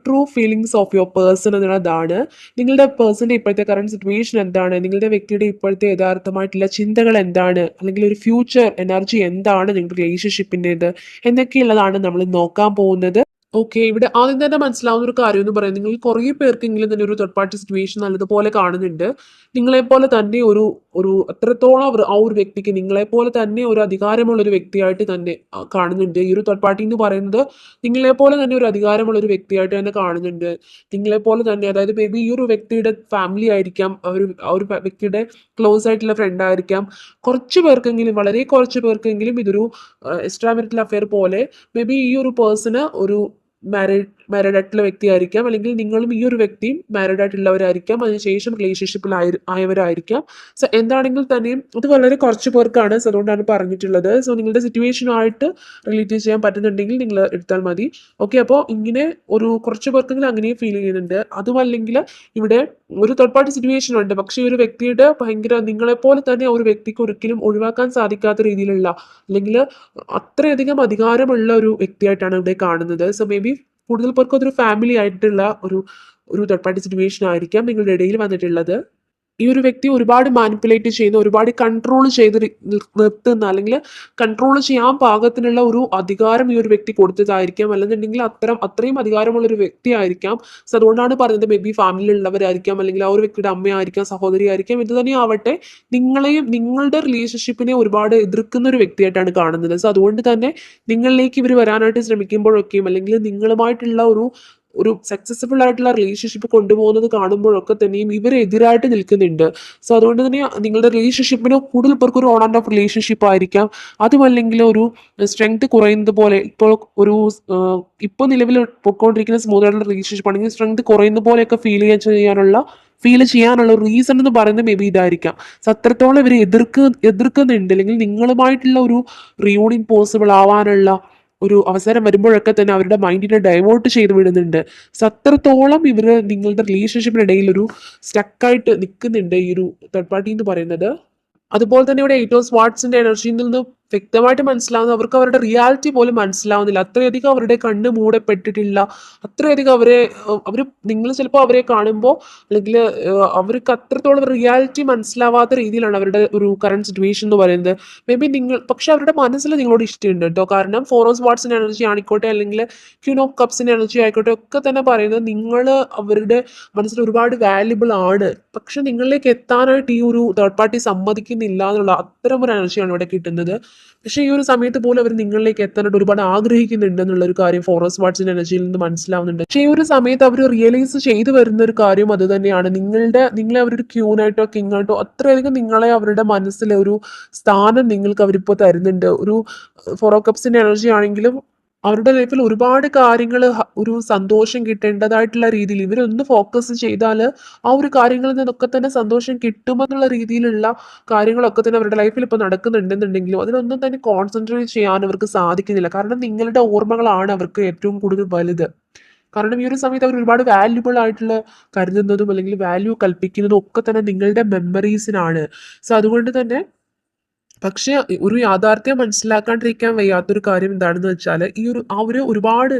True feelings of your person എന്നുള്ളതാണ്. നിങ്ങളുടെ പേഴ്സൻ്റെ ഇപ്പോഴത്തെ കറണ്ട് സിറ്റുവേഷൻ എന്താണ്, നിങ്ങളുടെ വ്യക്തിയുടെ ഇപ്പോഴത്തെ യഥാർത്ഥമായിട്ടുള്ള ചിന്തകൾ എന്താണ്, അല്ലെങ്കിൽ ഒരു ഫ്യൂച്ചർ എനർജി എന്താണ് നിങ്ങളുടെ റിലേഷൻഷിപ്പിൻ്റേത് എന്നൊക്കെയുള്ളതാണ് നമ്മൾ നോക്കാൻ പോകുന്നത്. ഓക്കെ. ഇവിടെ ആദ്യം തന്നെ മനസ്സിലാവുന്ന ഒരു കാര്യം എന്ന് പറയുന്നത്, നിങ്ങൾ കുറേ പേർക്കെങ്കിലും തന്നെ ഒരു തേർഡ് പാർട്ടി സിറ്റുവേഷൻ നല്ലതുപോലെ കാണുന്നുണ്ട്. നിങ്ങളെപ്പോലെ തന്നെ ഒരു ഒരു അത്രത്തോളം ആ ഒരു വ്യക്തിക്ക് നിങ്ങളെപ്പോലെ തന്നെ ഒരു അധികാരമുള്ള ഒരു വ്യക്തിയായിട്ട് തന്നെ കാണുന്നുണ്ട്. ഈ ഒരു തേർഡ് പാർട്ടി എന്ന് പറയുന്നത് നിങ്ങളെപ്പോലെ തന്നെ ഒരു അധികാരമുള്ള ഒരു വ്യക്തിയായിട്ട് തന്നെ കാണുന്നുണ്ട്. നിങ്ങളെപ്പോലെ തന്നെ, അതായത് മേ ബി ഈ ഒരു വ്യക്തിയുടെ ഫാമിലി ആയിരിക്കാം, ആ ഒരു വ്യക്തിയുടെ ക്ലോസ് ആയിട്ടുള്ള ഫ്രണ്ട് ആയിരിക്കാം. കുറച്ച് പേർക്കെങ്കിലും, വളരെ കുറച്ച് പേർക്കെങ്കിലും ഇതൊരു എക്സ്ട്രാ മാരിറ്റൽ അഫെയർ പോലെ മേ ബി ഈ ഒരു പേഴ്സണ് ഒരു മാരീഡ് ആയിട്ടുള്ള വ്യക്തിയായിരിക്കാം, അല്ലെങ്കിൽ നിങ്ങളും ഈ ഒരു വ്യക്തിയും മാരീഡ് ആയിട്ടുള്ളവരായിരിക്കാം, അതിനുശേഷം റിലേഷൻഷിപ്പിൽ ആയവരായിരിക്കാം. സോ എന്താണെങ്കിൽ തന്നെയും ഇത് വളരെ കുറച്ച് പേർക്കാണ്. സോ അതുകൊണ്ടാണ് പറഞ്ഞിട്ടുള്ളത്. സോ നിങ്ങളുടെ സിറ്റുവേഷനുമായിട്ട് റിലേറ്റ് ചെയ്യാൻ പറ്റുന്നുണ്ടെങ്കിൽ നിങ്ങൾ എടുത്താൽ മതി. ഓക്കെ. അപ്പോൾ ഇങ്ങനെ ഒരു കുറച്ച് പേർക്കെങ്കിലും അങ്ങനെയും ഫീൽ ചെയ്യുന്നുണ്ട്. അതുമല്ലെങ്കിൽ ഇവിടെ ഒരു തേർഡ് പാർട്ടി സിറ്റുവേഷൻ ഉണ്ട്, പക്ഷേ ഈ ഒരു വ്യക്തിയുടെ ഭയങ്കര നിങ്ങളെപ്പോലെ തന്നെ ഒരു വ്യക്തിക്ക് ഒരിക്കലും ഒഴിവാക്കാൻ സാധിക്കാത്ത രീതിയിലുള്ള, അല്ലെങ്കിൽ അത്രയധികം അധികാരമുള്ള ഒരു വ്യക്തിയായിട്ടാണ് ഇവിടെ കാണുന്നത്. സോ മേ ബി കൂടുതൽ പേർക്കും അതൊരു ഫാമിലി ആയിട്ടുള്ള ഒരു ഒരു തേർഡ് പാർട്ടി സിറ്റുവേഷൻ ആയിരിക്കാം നിങ്ങളുടെ ഇടയിൽ വന്നിട്ടുള്ളത്. ഈ ഒരു വ്യക്തി ഒരുപാട് മാനിപ്പുലേറ്റ് ചെയ്യുന്ന, ഒരുപാട് കൺട്രോൾ ചെയ്ത് നിർത്തുന്ന, അല്ലെങ്കിൽ കൺട്രോൾ ചെയ്യാൻ പാകത്തിനുള്ള ഒരു അധികാരം ഈ ഒരു വ്യക്തി കൊടുത്തതായിരിക്കാം. അല്ലെന്നുണ്ടെങ്കിൽ അത്രയും അധികാരമുള്ള ഒരു വ്യക്തി ആയിരിക്കാം. സോ അതുകൊണ്ടാണ് പറയുന്നത് മേ ബി ഫാമിലിയിലുള്ളവരായിരിക്കാം, അല്ലെങ്കിൽ ആ ഒരു വ്യക്തിയുടെ അമ്മയായിരിക്കാം, സഹോദരി ആയിരിക്കാം. ഇത് തന്നെ ആവട്ടെ, നിങ്ങളെയും നിങ്ങളുടെ റിലേഷൻഷിപ്പിനെ ഒരുപാട് എതിർക്കുന്ന ഒരു വ്യക്തിയായിട്ടാണ് കാണുന്നത്. സോ അതുകൊണ്ട് തന്നെ നിങ്ങളിലേക്ക് ഇവർ വരാനായിട്ട് ശ്രമിക്കുമ്പോഴൊക്കെയും, അല്ലെങ്കിൽ നിങ്ങളുമായിട്ടുള്ള ഒരു ഒരു സക്സസ്ഫുൾ ആയിട്ടുള്ള റിലേഷൻഷിപ്പ് കൊണ്ടുപോകുന്നത് കാണുമ്പോഴൊക്കെ തന്നെയും ഇവരെതിരായിട്ട് നിൽക്കുന്നുണ്ട്. സോ അതുകൊണ്ട് തന്നെ നിങ്ങളുടെ റിലേഷൻഷിപ്പിന് കൂടുതൽ പേർക്ക് ഒരു ഓൺ ആൻഡ് ഓഫ് റിലേഷൻഷിപ്പ് ആയിരിക്കാം. അതുമല്ലെങ്കിൽ ഒരു സ്ട്രെങ്ത് കുറയുന്നത് പോലെ, ഇപ്പോൾ നിലവിൽ പൊയ്ക്കൊണ്ടിരിക്കുന്ന സ്മൂത്ത് ആയിട്ടുള്ള റിലേഷൻഷിപ്പ് ആണെങ്കിൽ സ്ട്രെങ്ത് കുറയുന്ന പോലെയൊക്കെ ഫീൽ ചെയ്യാനുള്ള റീസൺ എന്ന് പറയുന്നത് മേ ബി ഇതായിരിക്കാം. സോ അത്രത്തോളം ഇവർ എതിർക്കുന്നുണ്ട്, അല്ലെങ്കിൽ നിങ്ങളുമായിട്ടുള്ള ഒരു റിയൂണിയൻ പോസിബിൾ ആവാനുള്ള ഒരു അവസരം വരുമ്പോഴൊക്കെ തന്നെ അവരുടെ മൈൻഡിനെ ഡൈവേർട്ട് ചെയ്ത് വിടുന്നുണ്ട്. സോ അത്രത്തോളം ഇവർ നിങ്ങളുടെ റിലേഷൻഷിപ്പിനിടയിൽ ഒരു സ്റ്റക്കായിട്ട് നിൽക്കുന്നുണ്ട് ഈ ഒരു തേർഡ് പാർട്ടി എന്ന് പറയുന്നത്. അതുപോലെ തന്നെ ഇവിടെ ഏറ്റവും സ്വാട്സിന്റെ എനർജിയിൽ നിന്ന് വ്യക്തമായിട്ട് മനസ്സിലാവുന്ന, അവർക്ക് അവരുടെ റിയാലിറ്റി പോലും മനസ്സിലാവുന്നില്ല. അത്രയധികം അവരുടെ കണ്ണ് മൂടപ്പെട്ടിട്ടില്ല. അത്രയധികം അവർ നിങ്ങൾ ചിലപ്പോൾ അവരെ കാണുമ്പോൾ, അല്ലെങ്കിൽ അവർക്ക് അത്രത്തോളം റിയാലിറ്റി മനസ്സിലാവാത്ത രീതിയിലാണ് അവരുടെ ഒരു കറണ്ട് സിറ്റുവേഷൻ എന്ന് പറയുന്നത്. മേ ബി പക്ഷെ അവരുടെ മനസ്സിൽ നിങ്ങളോട് ഇഷ്ടമുണ്ട് കേട്ടോ. കാരണം ഫോർ ഓഫ് സ്വാട്സിന്റെ എനർജി ആയിക്കോട്ടെ, അല്ലെങ്കിൽ ക്യൂൻ ഓഫ് കപ്സിന്റെ എനർജി ആയിക്കോട്ടെ, ഒക്കെ തന്നെ പറയുന്നത് നിങ്ങൾ അവരുടെ മനസ്സിൽ ഒരുപാട് വാല്യുബിൾ ആണ്. പക്ഷെ നിങ്ങളിലേക്ക് എത്താനായിട്ട് ഈ ഒരു തേർഡ് പാർട്ടി സമ്മതിക്കുന്നില്ല എന്നുള്ള അത്തരം ഒരു എനർജിയാണ് ഇവിടെ കിട്ടുന്നത്. പക്ഷേ ഈ ഒരു സമയത്ത് പോലും അവർ നിങ്ങളിലേക്ക് എത്താനായിട്ട് ഒരുപാട് ആഗ്രഹിക്കുന്നുണ്ട് എന്നുള്ള ഒരു കാര്യം ഫോറസ്റ്റ് വാട്സിന്റെ എനർജിയിൽ നിന്ന് മനസ്സിലാവുന്നുണ്ട്. പക്ഷേ ഈ ഒരു സമയത്ത് അവർ റിയലൈസ് ചെയ്തു വരുന്ന ഒരു കാര്യം അത് തന്നെയാണ്, നിങ്ങളെ അവരൊരു ക്യൂനായിട്ടോ കിങ് ആയിട്ടോ അത്രയധികം നിങ്ങളെ അവരുടെ മനസ്സിലെ ഒരു സ്ഥാനം നിങ്ങൾക്ക് അവരിപ്പോൾ തരുന്നുണ്ട്. ഒരു ഫോർ ഓഫ് കപ്സിന്റെ എനർജി ആണെങ്കിലും അവരുടെ ലൈഫിൽ ഒരുപാട് കാര്യങ്ങൾ, ഒരു സന്തോഷം കിട്ടേണ്ടതായിട്ടുള്ള രീതിയിൽ ഇവരൊന്ന് ഫോക്കസ് ചെയ്താൽ ആ ഒരു കാര്യങ്ങളിൽ നിന്നൊക്കെ തന്നെ സന്തോഷം കിട്ടുമെന്നുള്ള രീതിയിലുള്ള കാര്യങ്ങളൊക്കെ തന്നെ അവരുടെ ലൈഫിൽ ഇപ്പോൾ നടക്കുന്നുണ്ടെന്നുണ്ടെങ്കിലും അതിലൊന്നും തന്നെ കോൺസെൻട്രേറ്റ് ചെയ്യാൻ അവർക്ക് സാധിക്കുന്നില്ല. കാരണം നിങ്ങളുടെ ഓർമ്മകളാണ് അവർക്ക് ഏറ്റവും കൂടുതൽ വലുത്. കാരണം ഈ ഒരു സമയത്ത് അവർ ഒരുപാട് വാല്യുബിൾ ആയിട്ടുള്ള കരുതുന്നതും, അല്ലെങ്കിൽ വാല്യൂ കൽപ്പിക്കുന്നതും ഒക്കെ തന്നെ നിങ്ങളുടെ മെമ്മറീസിനാണ്. സോ അതുകൊണ്ട് തന്നെ, പക്ഷേ ഒരു യാഥാർത്ഥ്യം മനസ്സിലാക്കാണ്ടിരിക്കാൻ വയ്യാത്തൊരു കാര്യം എന്താണെന്ന് വെച്ചാൽ, ഒരുപാട്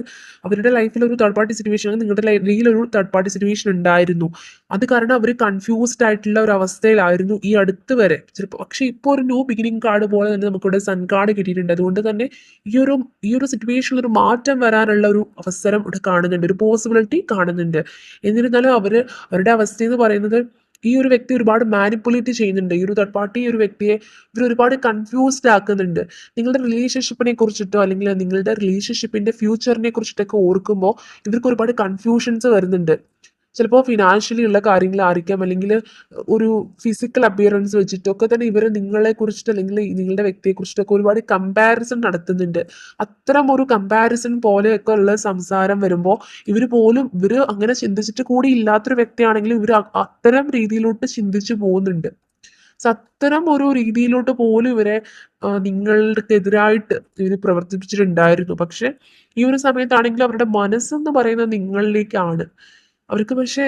അവരുടെ ലൈഫിൽ ഒരു തേർഡ് പാർട്ടി സിറ്റുവേഷൻ, നിങ്ങളുടെ ലൈഫിൽ ഒരു തേർഡ് പാർട്ടി സിറ്റുവേഷൻ ഉണ്ടായിരുന്നു. അത് കാരണം അവർ കൺഫ്യൂസ്ഡ് ആയിട്ടുള്ള ഒരു അവസ്ഥയിലായിരുന്നു ഈ അടുത്ത് വരെ. ചിലപ്പോൾ പക്ഷേ ഇപ്പോൾ ഒരു ന്യൂ ബിഗിനിങ് കാർഡ് പോലെ തന്നെ നമുക്കിവിടെ സൺ കാർഡ് കിട്ടിയിട്ടുണ്ട്. അതുകൊണ്ട് തന്നെ ഈ ഒരു സിറ്റുവേഷനിൽ ഒരു മാറ്റം വരാനുള്ള ഒരു അവസരം ഇവിടെ കാണുന്നുണ്ട്, ഒരു പോസിബിലിറ്റി കാണുന്നുണ്ട്. എന്നിരുന്നാലും അവരുടെ അവസ്ഥ എന്ന് പറയുന്നത്, ഈ ഒരു വ്യക്തി ഒരുപാട് മാനിപ്പുലേറ്റ് ചെയ്യുന്നുണ്ട്. ഈ ഒരു തേർഡ് പാർട്ടി ഈ ഒരു വ്യക്തിയെ ഇവർ ഒരുപാട് കൺഫ്യൂസ്ഡ് ആക്കുന്നുണ്ട്. നിങ്ങളുടെ റിലേഷൻഷിപ്പിനെ കുറിച്ചിട്ടോ, അല്ലെങ്കിൽ നിങ്ങളുടെ റിലേഷൻഷിപ്പിന്റെ ഫ്യൂച്ചറിനെ കുറിച്ചിട്ടൊക്കെ ഓർക്കുമ്പോൾ ഇവർക്ക് ഒരുപാട് കൺഫ്യൂഷൻസ് വരുന്നുണ്ട്. ചിലപ്പോൾ ഫിനാൻഷ്യലി ഉള്ള കാര്യങ്ങളായിരിക്കാം, അല്ലെങ്കിൽ ഒരു ഫിസിക്കൽ അപ്പിയറൻസ് വെച്ചിട്ടൊക്കെ തന്നെ ഇവർ നിങ്ങളെ കുറിച്ചിട്ട്, അല്ലെങ്കിൽ നിങ്ങളുടെ വ്യക്തിയെ കുറിച്ചിട്ടൊക്കെ ഒരുപാട് കമ്പാരിസൺ നടത്തുന്നുണ്ട്. അത്തരം ഒരു കമ്പാരിസൺ പോലെയൊക്കെ ഉള്ള സംസാരം വരുമ്പോൾ ഇവർ അങ്ങനെ ചിന്തിച്ചിട്ട് കൂടി ഇല്ലാത്തൊരു വ്യക്തിയാണെങ്കിലും ഇവർ അത്തരം രീതിയിലോട്ട് ചിന്തിച്ചു പോകുന്നുണ്ട്. സോ അത്തരം ഒരു രീതിയിലോട്ട് പോലും ഇവരെ നിങ്ങൾക്കെതിരായിട്ട് ഇവർ പ്രവർത്തിപ്പിച്ചിട്ടുണ്ടായിരുന്നു. പക്ഷെ ഈ ഒരു സമയത്താണെങ്കിൽ അവരുടെ മനസ്സെന്ന് പറയുന്നത് നിങ്ങളിലേക്കാണ്. അവർക്ക് പക്ഷേ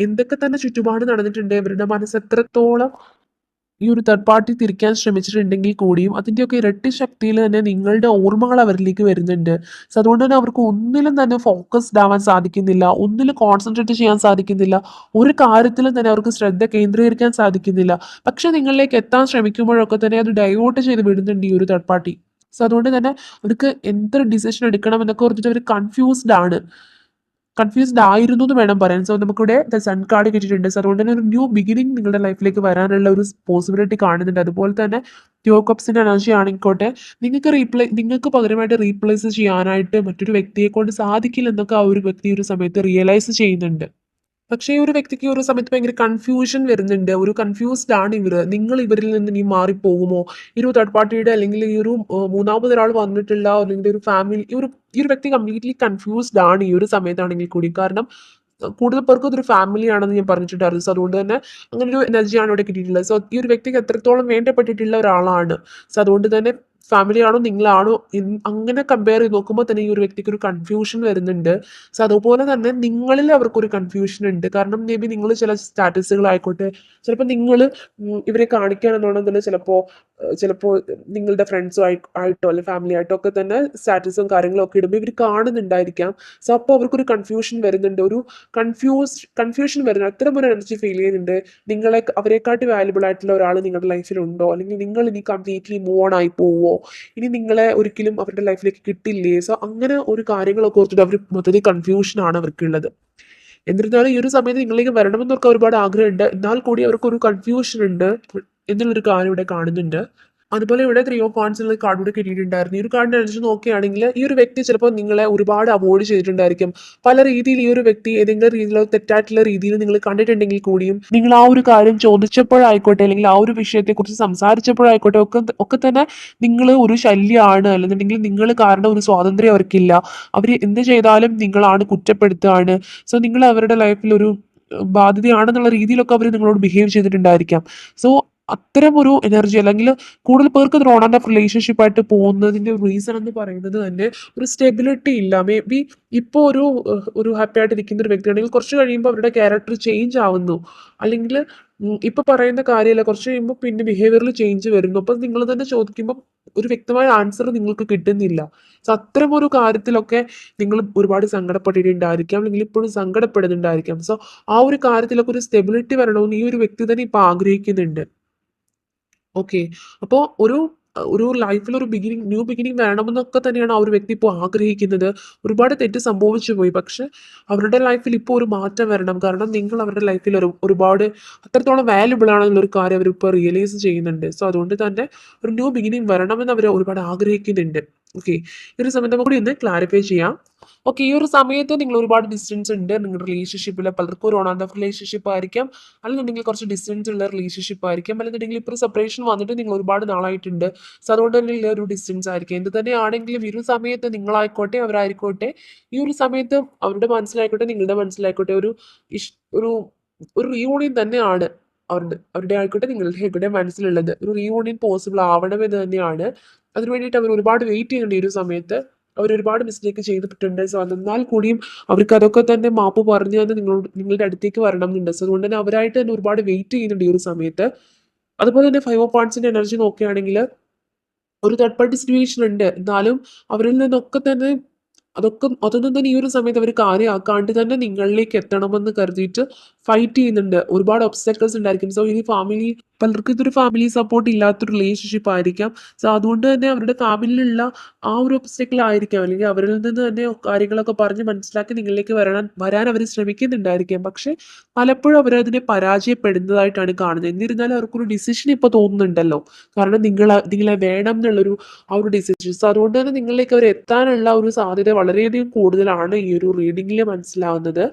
എന്തൊക്കെ തന്നെ ചുറ്റുപാട് നടന്നിട്ടുണ്ട്, ഇവരുടെ മനസ്സ് എത്രത്തോളം ഈ ഒരു തേർഡ് പാർട്ടി തിരിക്കാൻ ശ്രമിച്ചിട്ടുണ്ടെങ്കിൽ കൂടിയും അതിൻ്റെയൊക്കെ ഇരട്ടി ശക്തിയിൽ തന്നെ നിങ്ങളുടെ ഓർമ്മകൾ അവരിലേക്ക് വരുന്നുണ്ട്. സോ അതുകൊണ്ട് തന്നെ അവർക്ക് ഒന്നിലും തന്നെ ഫോക്കസ്ഡ് ആവാൻ സാധിക്കുന്നില്ല, ഒന്നിലും കോൺസെൻട്രേറ്റ് ചെയ്യാൻ സാധിക്കുന്നില്ല, ഒരു കാര്യത്തിലും തന്നെ അവർക്ക് ശ്രദ്ധ കേന്ദ്രീകരിക്കാൻ സാധിക്കുന്നില്ല. പക്ഷെ നിങ്ങളിലേക്ക് എത്താൻ ശ്രമിക്കുമ്പോഴൊക്കെ തന്നെ അത് ഡൈവേർട്ട് ചെയ്ത് വിടുന്നുണ്ട് ഈ ഒരു തേർഡ് പാർട്ടി. സോ അതുകൊണ്ട് തന്നെ അവർക്ക് എന്തൊരു ഡിസിഷൻ എടുക്കണം എന്നൊക്കെ ഓർത്തിട്ട് അവർ കൺഫ്യൂസ്ഡ് ആണ്, കൺഫ്യൂസ്ഡ് ആയിരുന്നു എന്ന് വേണം പറയാൻ. സോ നമുക്കിവിടെ ദ സൺ കാർഡ് കിട്ടിയിട്ടുണ്ട്. സോ അതുകൊണ്ട് തന്നെ ഒരു ന്യൂ ബിഗിനിങ് നിങ്ങളുടെ ലൈഫിലേക്ക് വരാനുള്ള ഒരു പോസിബിലിറ്റി കാണുന്നുണ്ട്. അതുപോലെ തന്നെ ടു ഓഫ് കപ്സിന്റെ എനർജി ആയിക്കോട്ടെ, നിങ്ങൾക്ക് പകരമായിട്ട് റീപ്ലേസ് ചെയ്യാനായിട്ട് മറ്റൊരു വ്യക്തിയെ കൊണ്ട് സാധിക്കില്ല എന്നൊക്കെ ആ ഒരു വ്യക്തി ഒരു സമയത്ത് റിയലൈസ് ചെയ്യുന്നുണ്ട്. പക്ഷേ ഈ ഒരു വ്യക്തിക്ക് ഈ ഒരു സമയത്ത് ഭയങ്കര കൺഫ്യൂഷൻ വരുന്നുണ്ട്. ഒരു കൺഫ്യൂസ്ഡ് ആണ് ഇവര്. നിങ്ങൾ ഇവരിൽ നിന്ന് ഇനി മാറിപ്പോകുമോ? ഈ ഒരു തേർഡ് പാർട്ടിയുടെ അല്ലെങ്കിൽ ഈ ഒരു മൂന്നാമതൊരാൾ വന്നിട്ടുള്ള അല്ലെങ്കിൽ ഒരു ഫാമിലി ഈ ഒരു വ്യക്തി കംപ്ലീറ്റ്ലി കൺഫ്യൂസ്ഡ് ആണ് ഈ ഒരു സമയത്താണെങ്കിൽ കൂടി. കാരണം കൂടുതൽ പേർക്കും ഇതൊരു ഫാമിലി ആണെന്ന് ഞാൻ പറഞ്ഞിട്ടുണ്ടായിരുന്നു. സോ അതുകൊണ്ട് തന്നെ അങ്ങനെ ഒരു എനർജിയാണ് ഇവിടെ കിട്ടിയിട്ടുള്ളത്. സോ ഈ ഒരു വ്യക്തിക്ക് എത്രത്തോളം വേണ്ടപ്പെട്ടിട്ടുള്ള ഒരാളാണ്. സോ അതുകൊണ്ട് തന്നെ ഫാമിലി ആണോ നിങ്ങളാണോ അങ്ങനെ കമ്പയർ ചെയ്ത് നോക്കുമ്പോൾ തന്നെ ഈ ഒരു വ്യക്തിക്ക് ഒരു കൺഫ്യൂഷൻ വരുന്നുണ്ട്. സോ അതുപോലെ തന്നെ നിങ്ങളിൽ അവർക്കൊരു കൺഫ്യൂഷൻ ഉണ്ട്. കാരണം മേ ബി നിങ്ങൾ ചില സ്റ്റാറ്റസുകളായിക്കോട്ടെ, ചിലപ്പോൾ നിങ്ങൾ ഇവരെ കാണിക്കാനെന്നുണ്ടെങ്കിൽ ചിലപ്പോൾ നിങ്ങളുടെ ഫ്രണ്ട്സും ആയിട്ടോ അല്ലെങ്കിൽ ഫാമിലി ആയിട്ടോ ഒക്കെ തന്നെ സ്റ്റാറ്റസും കാര്യങ്ങളും ഒക്കെ ഇടുമ്പോൾ ഇവർ കാണുന്നുണ്ടായിരിക്കാം. സോ അപ്പോൾ അവർക്കൊരു കൺഫ്യൂഷൻ വരുന്നുണ്ട്, ഒരു കൺഫ്യൂഷൻ വരുന്നത് അത്തരം ഒരു എനർജി ഫീൽ ചെയ്യുന്നുണ്ട്. അവരെക്കാട്ടി വാല്യുബിൾ ആയിട്ടുള്ള ഒരാൾ നിങ്ങളുടെ ലൈഫിലുണ്ടോ, അല്ലെങ്കിൽ നിങ്ങൾ ഇനി കംപ്ലീറ്റ്ലി മൂവ് ഓൺ ആയി പോവോ, ഇനി നിങ്ങളെ ഒരിക്കലും അവരുടെ ലൈഫിലേക്ക് കിട്ടില്ലേ. സോ അങ്ങനെ ഒരു കാര്യങ്ങളൊക്കെ ഓർത്തിട്ട് അവർ മൊത്തത്തിൽ കൺഫ്യൂഷനാണ് അവർക്കുള്ളത്. എന്നിരുന്നാലും ഈ ഒരു സമയത്ത് നിങ്ങളിലേക്ക് വരണമെന്നൊക്കെ ഒരുപാട് ആഗ്രഹമുണ്ട്, എന്നാൽ കൂടി അവർക്കൊരു കൺഫ്യൂഷൻ ഉണ്ട് എന്നുള്ളൊരു കാര്യം ഇവിടെ കാണുന്നുണ്ട്. അതുപോലെ ഇവിടെ ത്രീ ഓഫ് വാണ്ട്സ് എന്നുള്ള കാർഡ് കൂടെ കിട്ടിയിട്ടുണ്ടായിരുന്നു. ഈ ഒരു കാർഡിനെ അനുസരിച്ച് നോക്കുകയാണെങ്കിൽ ഈ ഒരു വ്യക്തി ചിലപ്പോൾ നിങ്ങളെ ഒരുപാട് അവോയ്ഡ് ചെയ്തിട്ടുണ്ടായിരിക്കും. പല രീതിയിൽ ഈ ഒരു വ്യക്തി ഏതെങ്കിലും രീതിയിലോ തെറ്റായിട്ടുള്ള രീതിയിൽ നിങ്ങൾ കണ്ടിട്ടുണ്ടെങ്കിൽ കൂടിയും നിങ്ങൾ ആ ഒരു കാര്യം ചോദിച്ചപ്പോഴായിക്കോട്ടെ അല്ലെങ്കിൽ ആ ഒരു വിഷയത്തെക്കുറിച്ച് സംസാരിച്ചപ്പോഴായിക്കോട്ടെ ഒക്കെ തന്നെ നിങ്ങൾ ഒരു ശല്യമാണ്, അല്ലെന്നുണ്ടെങ്കിൽ നിങ്ങൾ കാരണം ഒരു സ്വാതന്ത്ര്യം അവർക്കില്ല, അവർ എന്ത് ചെയ്താലും നിങ്ങളാണ് കുറ്റപ്പെടുത്തുകയാണ്, സോ നിങ്ങൾ അവരുടെ ലൈഫിൽ ഒരു ബാധ്യതയാണെന്നുള്ള രീതിയിലൊക്കെ അവർ നിങ്ങളോട് ബിഹേവ് ചെയ്തിട്ടുണ്ടായിരിക്കാം. സോ അത്തരം ഒരു എനർജി അല്ലെങ്കിൽ കൂടുതൽ പേർക്ക് ഇത് ഓൺ ആൻഡ് ഓഫ് റിലേഷൻഷിപ്പ് ആയിട്ട് പോകുന്നതിന്റെ റീസൺ എന്ന് പറയുന്നത് തന്നെ ഒരു സ്റ്റെബിലിറ്റി ഇല്ല. മേ ബി ഇപ്പോൾ ഒരു ഹാപ്പി ആയിട്ട് ഇരിക്കുന്ന ഒരു വ്യക്തിയാണെങ്കിൽ കുറച്ച് കഴിയുമ്പോൾ അവരുടെ ക്യാരക്ടർ ചേഞ്ച് ആവുന്നു, അല്ലെങ്കിൽ ഇപ്പൊ പറയുന്ന കാര്യമല്ല, കുറച്ച് കഴിയുമ്പോൾ പിന്നെ ബിഹേവിയറിൽ ചേഞ്ച് വരുന്നു. അപ്പം നിങ്ങൾ തന്നെ ചോദിക്കുമ്പോൾ ഒരു വ്യക്തമായ ആൻസർ നിങ്ങൾക്ക് കിട്ടുന്നില്ല. സോ അത്തരം ഒരു കാര്യത്തിലൊക്കെ നിങ്ങൾ ഒരുപാട് സങ്കടപ്പെട്ടിട്ടുണ്ടായിരിക്കാം, അല്ലെങ്കിൽ ഇപ്പോഴും സങ്കടപ്പെടുന്നുണ്ടായിരിക്കാം. സോ ആ ഒരു കാര്യത്തിലൊക്കെ ഒരു സ്റ്റെബിലിറ്റി വരണമെന്ന് ഈ ഒരു വ്യക്തി തന്നെ ഇപ്പൊ ആഗ്രഹിക്കുന്നുണ്ട്. ഓക്കെ. അപ്പോൾ ഒരു ലൈഫിൽ ഒരു ന്യൂ ബിഗിനിങ് വേണമെന്നൊക്കെ തന്നെയാണ് ആ ഒരു വ്യക്തി ഇപ്പോൾ ആഗ്രഹിക്കുന്നത്. ഒരുപാട് തെറ്റ് സംഭവിച്ചു പോയി. പക്ഷെ അവരുടെ ലൈഫിൽ ഇപ്പോൾ ഒരു മാറ്റം വരണം. കാരണം നിങ്ങൾ അവരുടെ ലൈഫിൽ ഒരുപാട് അത്രത്തോളം വാല്യുബിൾ ആണെന്നുള്ളൊരു കാര്യം അവരിപ്പോൾ റിയലൈസ് ചെയ്യുന്നുണ്ട്. സോ അതുകൊണ്ട് തന്നെ ഒരു ന്യൂ ബിഗിനിങ് വരണമെന്ന് അവർ ഒരുപാട് ആഗ്രഹിക്കുന്നുണ്ട്. ഓക്കെ. ഈ ഒരു സമയത്ത് നമുക്ക് കൂടി ഒന്ന് ക്ലാരിഫൈ ചെയ്യാം. ഓക്കെ. ഈ ഒരു സമയത്ത് നിങ്ങൾ ഒരുപാട് ഡിസ്റ്റൻസ് ഉണ്ട് നിങ്ങളുടെ റിലേഷൻഷിപ്പിൽ. പലർക്കും ഒരു ഓൺ ആൻഡ് ഓഫ് റിലേഷൻഷിപ്പ് ആയിരിക്കാം, അല്ലെന്നുണ്ടെങ്കിൽ കുറച്ച് ഡിസ്റ്റൻസ് ഉള്ള റിലേഷൻഷിപ്പ് ആയിരിക്കാം, അല്ലെന്നുണ്ടെങ്കിൽ ഇപ്പോൾ സെപ്പറേഷൻ വന്നിട്ട് നിങ്ങൾ ഒരുപാട് നാളായിട്ടുണ്ട്. സോ അതുകൊണ്ട് തന്നെ ഉള്ള ഒരു ഡിസ്റ്റൻസ് ആയിരിക്കും. എന്ത് തന്നെയാണെങ്കിലും ഈ ഒരു സമയത്ത് നിങ്ങളായിക്കോട്ടെ അവരായിക്കോട്ടെ, ഈ ഒരു സമയത്ത് അവരുടെ മനസ്സിലായിക്കോട്ടെ നിങ്ങളുടെ മനസ്സിലായിക്കോട്ടെ ഒരു ഒരു റീയൂണിയൻ തന്നെയാണ് അവരുടെ ആയിക്കോട്ടെ നിങ്ങളുടെ ആയിക്കോട്ടെ മനസ്സിലുള്ളത്. ഒരു റീയൂണിയൻ പോസിബിൾ ആവണമെന്ന് തന്നെയാണ്. അതിന് വേണ്ടിയിട്ട് അവർ ഒരുപാട് വെയിറ്റ് ചെയ്യുന്നുണ്ട് ഈ ഒരു സമയത്ത്. അവർ ഒരുപാട് മിസ്റ്റേക്ക് ചെയ്തിട്ടുണ്ട്. സോ എന്നാൽ കൂടിയും അവർക്ക് അതൊക്കെ തന്നെ മാപ്പ് പറഞ്ഞു തന്നെ നിങ്ങളുടെ അടുത്തേക്ക് വരണം എന്നുണ്ട്. സോ അതുകൊണ്ട് തന്നെ അവരായിട്ട് തന്നെ ഒരുപാട് വെയിറ്റ് ചെയ്യുന്നുണ്ട് ഈ ഒരു സമയത്ത്. അതുപോലെ തന്നെ ഫൈവ് ഓഫ് വാണ്ട്സിന്റെ എനർജി നോക്കുകയാണെങ്കിൽ ഒരു തേർഡ് പാർട്ടി സിറ്റുവേഷൻ ഉണ്ട്. എന്നാലും അവരിൽ നിന്നൊക്കെ തന്നെ അതൊന്നും തന്നെ ഈ ഒരു സമയത്ത് അവർ കാര്യമാക്കാണ്ട് തന്നെ നിങ്ങളിലേക്ക് എത്തണമെന്ന് കരുതിയിട്ട് ഫൈറ്റ് ചെയ്യുന്നുണ്ട്. ഒരുപാട് ഒബ്സ്റ്റക്കിൾസ് ഉണ്ടായിരിക്കും. സോ ഇനി പലർക്കും ഇതൊരു ഫാമിലി സപ്പോർട്ട് ഇല്ലാത്തൊരു റിലേഷൻഷിപ്പ് ആയിരിക്കാം. സോ അതുകൊണ്ട് തന്നെ അവരുടെ ഫാമിലിയിലുള്ള ആ ഒരു ഒബ്സ്റ്റക്കിൾ ആയിരിക്കാം, അല്ലെങ്കിൽ അവരിൽ നിന്ന് തന്നെ കാര്യങ്ങളൊക്കെ പറഞ്ഞ് മനസ്സിലാക്കി നിങ്ങളിലേക്ക് വരാൻ അവർ ശ്രമിക്കുന്നുണ്ടായിരിക്കാം. പക്ഷെ പലപ്പോഴും അവരതിനെ പരാജയപ്പെടുന്നതായിട്ടാണ് കാണുന്നത്. എന്നിരുന്നാലും അവർക്കൊരു ഡിസിഷൻ ഇപ്പോൾ തോന്നുന്നുണ്ടല്ലോ, കാരണം നിങ്ങളെ വേണം എന്നുള്ളൊരു ആ ഒരു ഡിസിഷൻ. സോ അതുകൊണ്ട് തന്നെ നിങ്ങളിലേക്ക് അവർ എത്താനുള്ള ഒരു സാധ്യത വളരെയധികം കൂടുതലാണ് ഈ ഒരു റീഡിങ്ങിൽ മനസ്സിലാവുന്നത്.